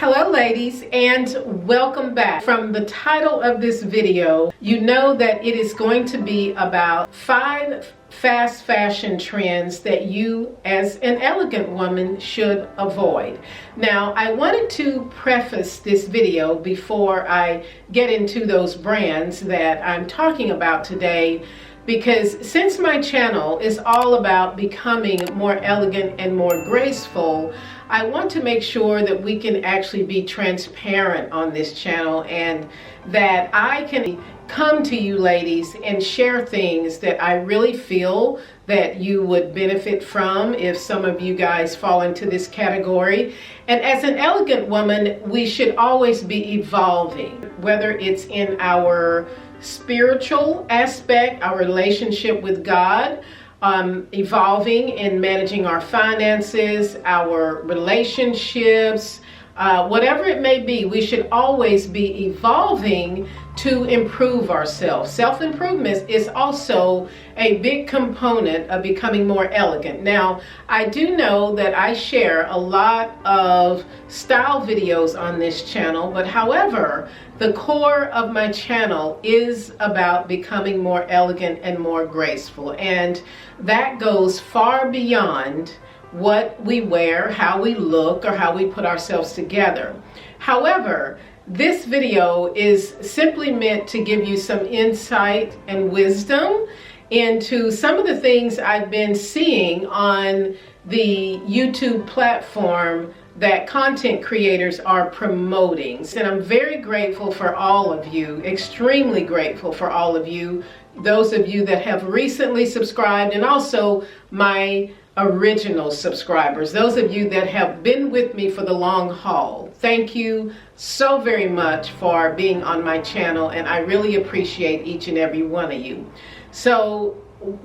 Hello ladies, and welcome back. From the title of this video, you know that it is going to be about 5 fast fashion trends that you as an elegant woman should avoid. Now, I wanted to preface this video before I get into those brands that I'm talking about today, because since my channel is all about becoming more elegant and more graceful, I want to make sure that we can actually be transparent on this channel and that I can come to you ladies and share things that I really feel that you would benefit from if some of you guys fall into this category. And as an elegant woman, we should always be evolving, whether it's in our spiritual aspect, our relationship with God, evolving in managing our finances, our relationships, whatever it may be. We should always be evolving to improve ourselves. Self-improvement is also a big component of becoming more elegant. Now, I do know that I share a lot of style videos on this channel, but however, the core of my channel is about becoming more elegant and more graceful, and that goes far beyond what we wear, how we look, or how we put ourselves together. However, this video is simply meant to give you some insight and wisdom into some of the things I've been seeing on the YouTube platform that content creators are promoting. And I'm very grateful for all of you, extremely grateful for all of you, those of you that have recently subscribed, and also my original subscribers, those of you that have been with me for the long haul. Thank you so very much for being on my channel, and I really appreciate each and every one of you. So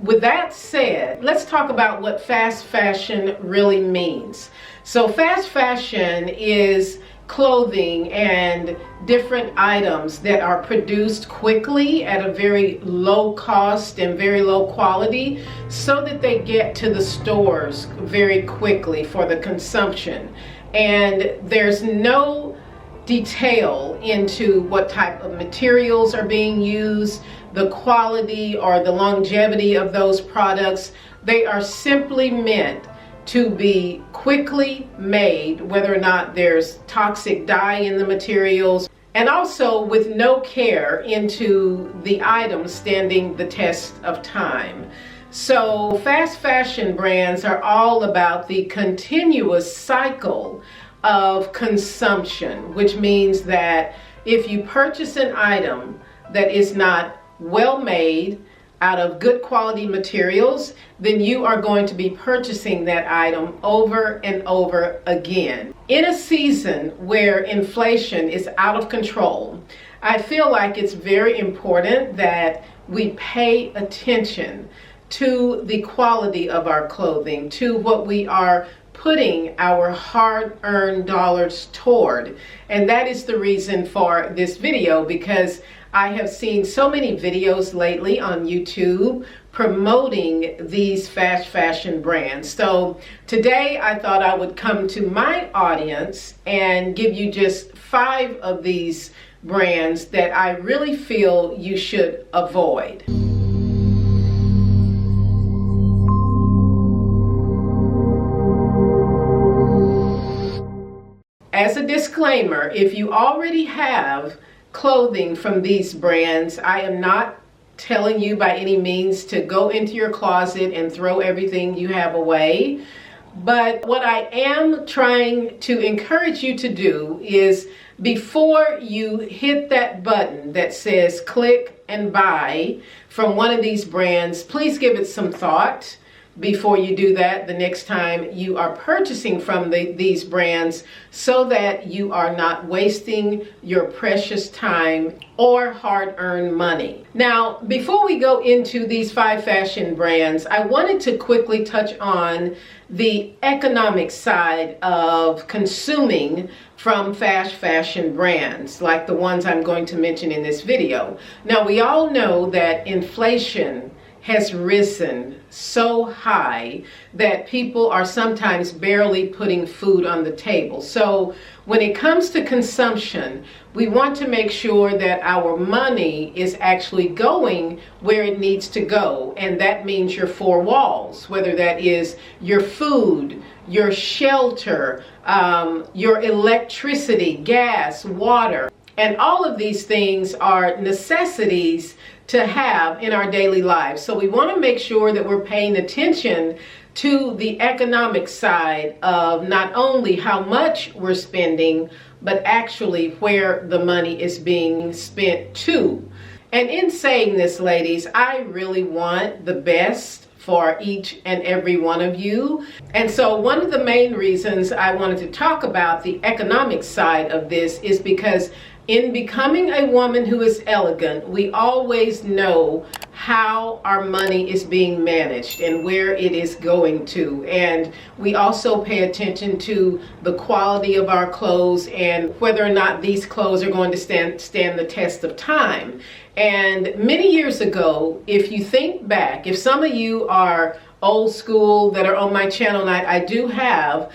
with that said, let's talk about what fast fashion really means. So fast fashion is clothing and different items that are produced quickly at a very low cost and very low quality so that they get to the stores very quickly for the consumption. And there's no detail into what type of materials are being used, the quality or the longevity of those products. They are simply meant to be quickly made, whether or not there's toxic dye in the materials, and also with no care into the items standing the test of time. So fast fashion brands are all about the continuous cycle of consumption, which means that if you purchase an item that is not well made, out of good quality materials, then you are going to be purchasing that item over and over again. In a season where inflation is out of control, I feel like it's very important that we pay attention to the quality of our clothing, to what we are putting our hard-earned dollars toward. And that is the reason for this video, because I have seen so many videos lately on YouTube promoting these fast fashion brands. So today I thought I would come to my audience and give you just 5 of these brands that I really feel you should avoid. As a disclaimer, if you already have clothing from these brands, I am not telling you by any means to go into your closet and throw everything you have away. But what I am trying to encourage you to do is, before you hit that button that says click and buy from one of these brands, please give it some thought before you do that the next time you are purchasing from these brands, so that you are not wasting your precious time or hard-earned money. Now, before we go into these 5 fashion brands, I wanted to quickly touch on the economic side of consuming from fast fashion brands like the ones I'm going to mention in this video. Now, we all know that inflation has risen so high that people are sometimes barely putting food on the table. So when it comes to consumption, we want to make sure that our money is actually going where it needs to go. And that means your four walls, whether that is your food, your shelter, your electricity, gas, water. And all of these things are necessities to have in our daily lives. So we want to make sure that we're paying attention to the economic side of not only how much we're spending, but actually where the money is being spent to. And in saying this, ladies, I really want the best for each and every one of you. And so one of the main reasons I wanted to talk about the economic side of this is because in becoming a woman who is elegant, we always know how our money is being managed and where it is going to. And we also pay attention to the quality of our clothes and whether or not these clothes are going to stand the test of time. And many years ago, if you think back, if some of you are old school that are on my channel, and I do have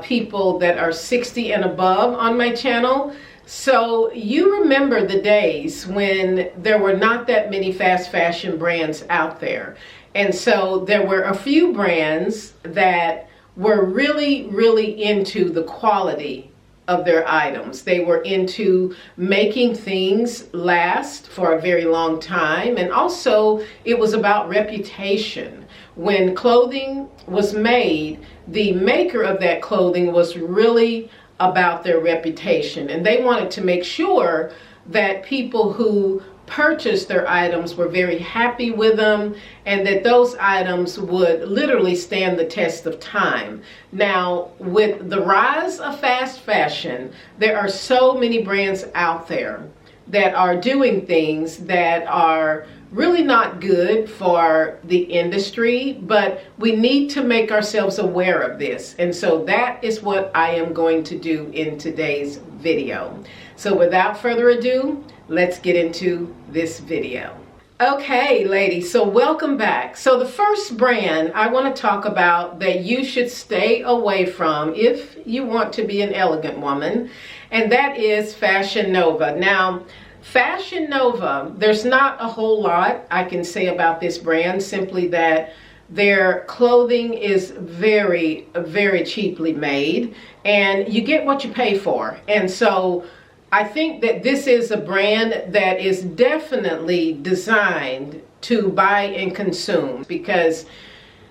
people that are 60 and above on my channel. So you remember the days when there were not that many fast fashion brands out there. And so there were a few brands that were really, really into the quality of their items. They were into making things last for a very long time. And also it was about reputation. When clothing was made, the maker of that clothing was really about their reputation, and they wanted to make sure that people who purchased their items were very happy with them and that those items would literally stand the test of time. Now, with the rise of fast fashion, there are so many brands out there that are doing things that are really not good for the industry, but we need to make ourselves aware of this. And so that is what I am going to do in today's video. So without further ado, let's get into this video. Okay, ladies, so welcome back. So the first brand I want to talk about that you should stay away from if you want to be an elegant woman, and that is Fashion Nova. Now, Fashion Nova, there's not a whole lot I can say about this brand, simply that their clothing is very, very cheaply made and you get what you pay for. And so I think that this is a brand that is definitely designed to buy and consume, because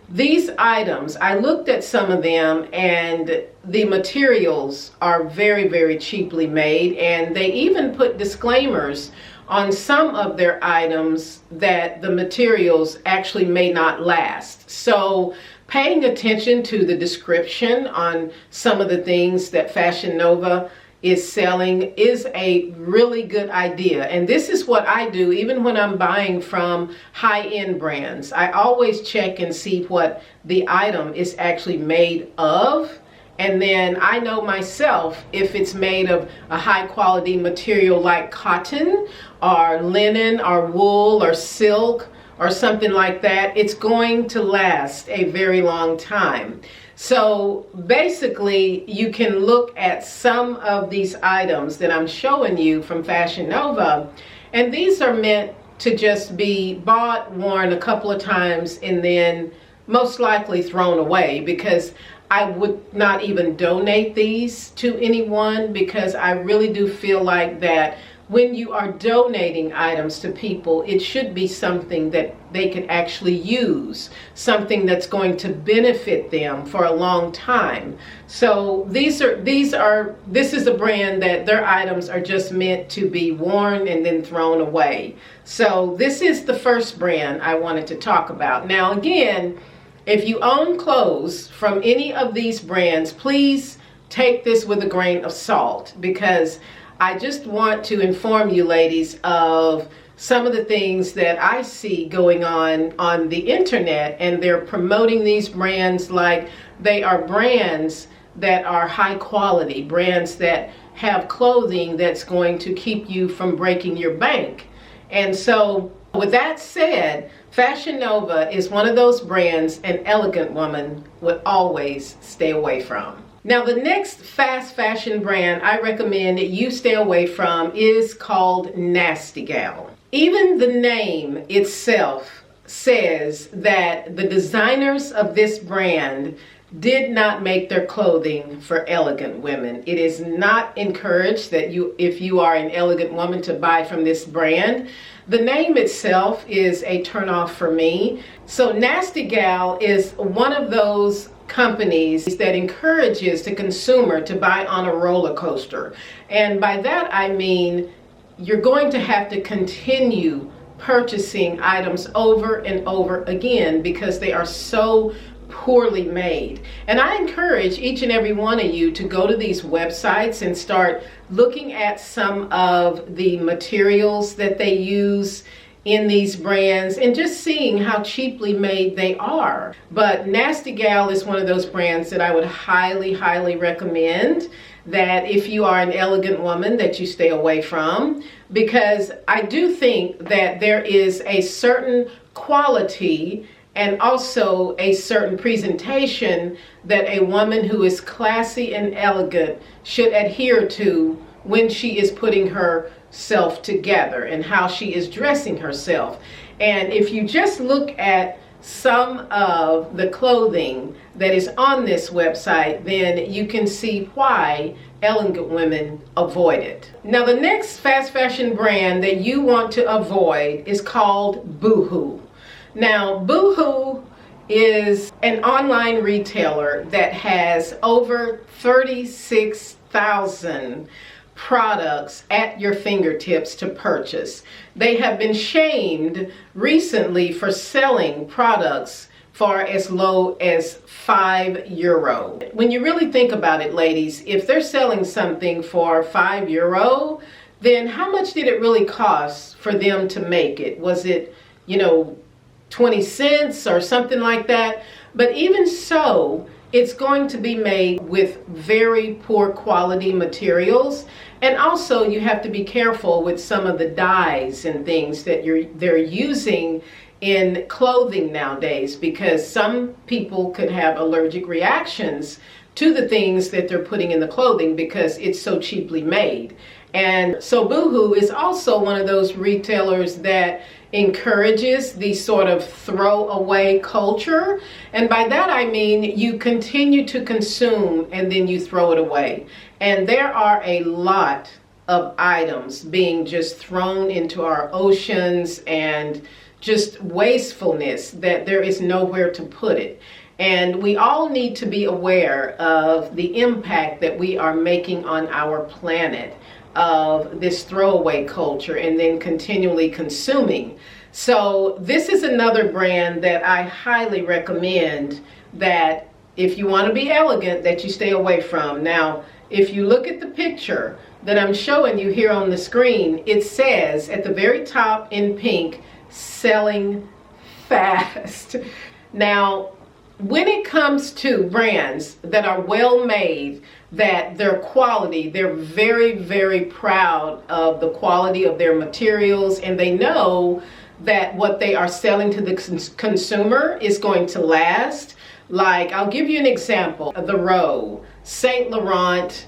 these items, I looked at some of them and the materials are very, very cheaply made, and they even put disclaimers on some of their items that the materials actually may not last. So paying attention to the description on some of the things that Fashion Nova is selling is a really good idea. And this is what I do even when I'm buying from high-end brands. I always check and see what the item is actually made of, and then I know myself if it's made of a high quality material like cotton or linen or wool or silk or something like that, it's going to last a very long time. So basically, you can look at some of these items that I'm showing you from Fashion Nova, and these are meant to just be bought, worn a couple of times, and then most likely thrown away, because I would not even donate these to anyone, because I really do feel like that when you are donating items to people, it should be something that they can actually use, something that's going to benefit them for a long time. So this is a brand that their items are just meant to be worn and then thrown away. So this is the first brand I wanted to talk about. Now again, if you own clothes from any of these brands, please take this with a grain of salt, because I just want to inform you, ladies, of some of the things that I see going on the internet, and they're promoting these brands like they are brands that are high quality, brands that have clothing that's going to keep you from breaking your bank. And so With that said, Fashion Nova is one of those brands an elegant woman would always stay away from. Now, the next fast fashion brand I recommend that you stay away from is called Nasty Gal. Even the name itself says that the designers of this brand did not make their clothing for elegant women. It is not encouraged that if you are an elegant woman, to buy from this brand. The name itself is a turnoff for me. So Nasty Gal is one of those companies that encourages the consumer to buy on a roller coaster. And by that I mean you're going to have to continue purchasing items over and over again because they are so poorly made. And I encourage each and every one of you to go to these websites and start looking at some of the materials that they use in these brands and just seeing how cheaply made they are. But Nasty Gal is one of those brands that I would highly, highly recommend that if you are an elegant woman that you stay away from, because I do think that there is a certain quality and also a certain presentation that a woman who is classy and elegant should adhere to when she is putting herself together and how she is dressing herself. And if you just look at some of the clothing that is on this website, then you can see why elegant women avoid it. Now, the next fast fashion brand that you want to avoid is called Boohoo. Now, Boohoo is an online retailer that has over 36,000 products at your fingertips to purchase. They have been shamed recently for selling products for as low as €5. When you really think about it, ladies, if they're selling something for €5, then how much did it really cost for them to make it? Was it, 20 cents or something like that? But even so, it's going to be made with very poor quality materials. And also you have to be careful with some of the dyes and things that they're using in clothing nowadays, because some people could have allergic reactions to the things that they're putting in the clothing because it's so cheaply made. And so Boohoo is also one of those retailers that encourages the sort of throwaway culture. And by that I mean you continue to consume and then you throw it away. And there are a lot of items being just thrown into our oceans and just wastefulness that there is nowhere to put it. And we all need to be aware of the impact that we are making on our planet of this throwaway culture and then continually consuming. So this is another brand that I highly recommend that if you want to be elegant, that you stay away from. Now, if you look at the picture that I'm showing you here on the screen, it says at the very top in pink, selling fast. Now, when it comes to brands that are well made, that their quality, they're very, very proud of the quality of their materials, and they know that what they are selling to the consumer is going to last. Like, I'll give you an example. The Row, Saint Laurent,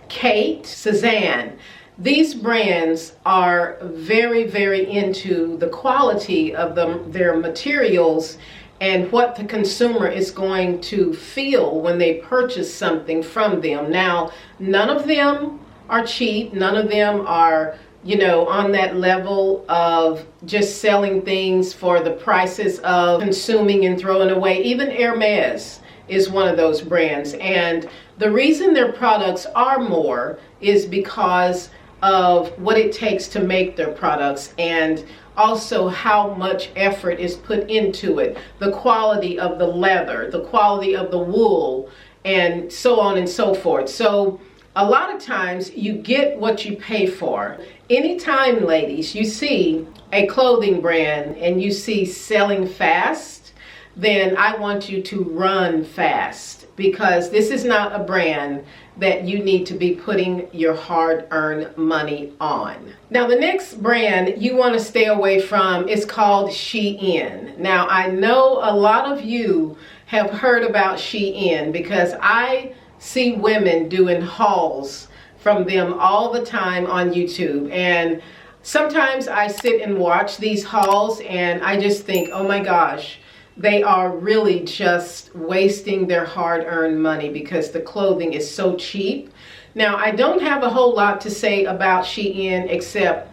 Kate, Suzanne. These brands are very, very into the quality of their materials and what the consumer is going to feel when they purchase something from them. Now, none of them are cheap. None of them are, on that level of just selling things for the prices of consuming and throwing away. Even Hermes is one of those brands. And the reason their products are more is because of what it takes to make their products, and also how much effort is put into it, the quality of the leather, the quality of the wool, and so on and so forth. So a lot of times you get what you pay for. Anytime, ladies, you see a clothing brand and you see selling fast, then I want you to run fast, because this is not a brand that you need to be putting your hard-earned money on. Now, the next brand you want to stay away from is called Shein. Now, I know a lot of you have heard about Shein because I see women doing hauls from them all the time on YouTube, and sometimes I sit and watch these hauls and I just think, oh my gosh, they are really just wasting their hard-earned money because the clothing is so cheap. Now, I don't have a whole lot to say about Shein except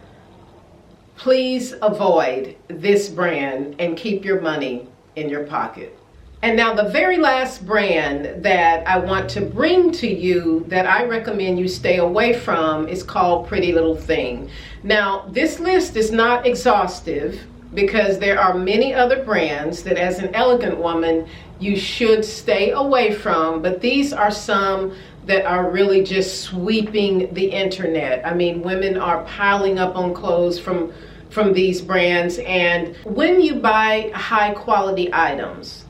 please avoid this brand and keep your money in your pocket. And now the very last brand that I want to bring to you that I recommend you stay away from is called Pretty Little Thing. Now, this list is not exhaustive because there are many other brands that as an elegant woman you should stay away from, but these are some that are really just sweeping the internet. I mean, women are piling up on clothes from these brands, and when you buy high quality items,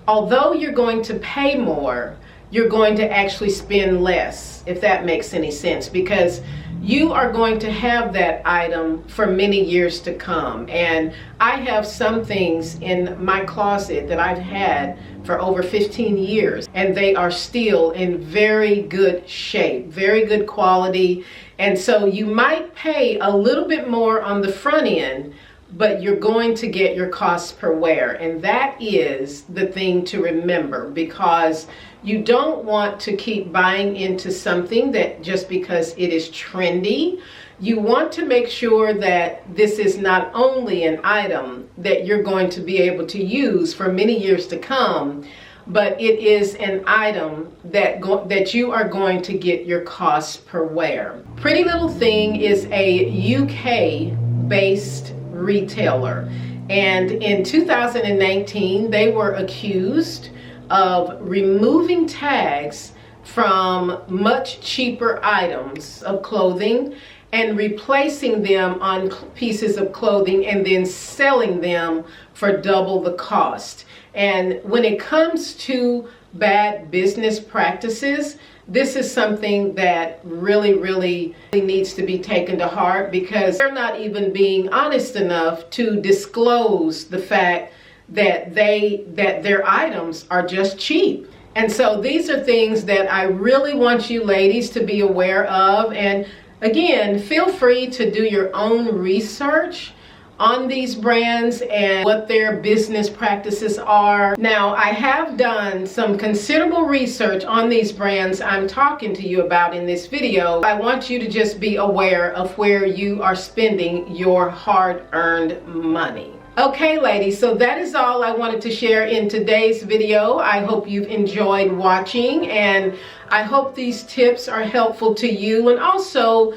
although you're going to pay more, you're going to actually spend less, if that makes any sense, because you are going to have that item for many years to come. And I have some things in my closet that I've had for over 15 years, and they are still in very good shape, very good quality. And so you might pay a little bit more on the front end, but you're going to get your cost per wear. And that is the thing to remember, because you don't want to keep buying into something that just because it is trendy. You want to make sure that this is not only an item that you're going to be able to use for many years to come, but it is an item that you are going to get your cost per wear. Pretty Little Thing is a UK-based retailer, and in 2019 they were accused of removing tags from much cheaper items of clothing and replacing them on pieces of clothing and then selling them for double the cost. And when it comes to bad business practices, this is something that really needs to be taken to heart, because they're not even being honest enough to disclose the fact that their items are just cheap. And so these are things that I really want you ladies to be aware of. And again, feel free to do your own research on these brands and what their business practices are. Now, I have done some considerable research on these brands I'm talking to you about in this video. I want you to just be aware of where you are spending your hard-earned money. Okay, ladies, so that is all I wanted to share in today's video. I hope you've enjoyed watching, and I hope these tips are helpful to you. And also,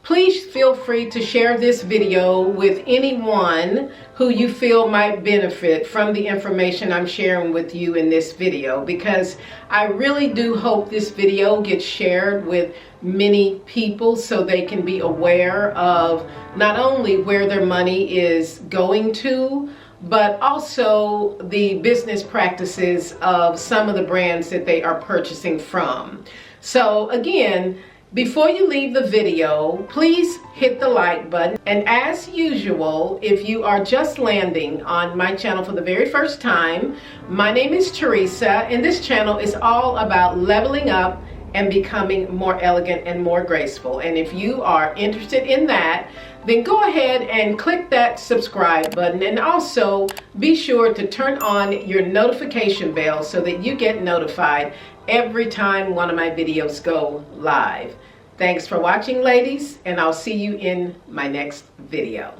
please feel free to share this video with anyone who you feel might benefit from the information I'm sharing with you in this video, because I really do hope this video gets shared with many people so they can be aware of not only where their money is going to, but also the business practices of some of the brands that they are purchasing from. So again, before you leave the video, please hit the like button. And as usual, if you are just landing on my channel for the very first time, my name is Teresa, and this channel is all about leveling up and becoming more elegant and more graceful. And if you are interested in that, then go ahead and click that subscribe button, and also be sure to turn on your notification bell so that you get notified every time one of my videos go live. Thanks for watching, ladies, and I'll see you in my next video.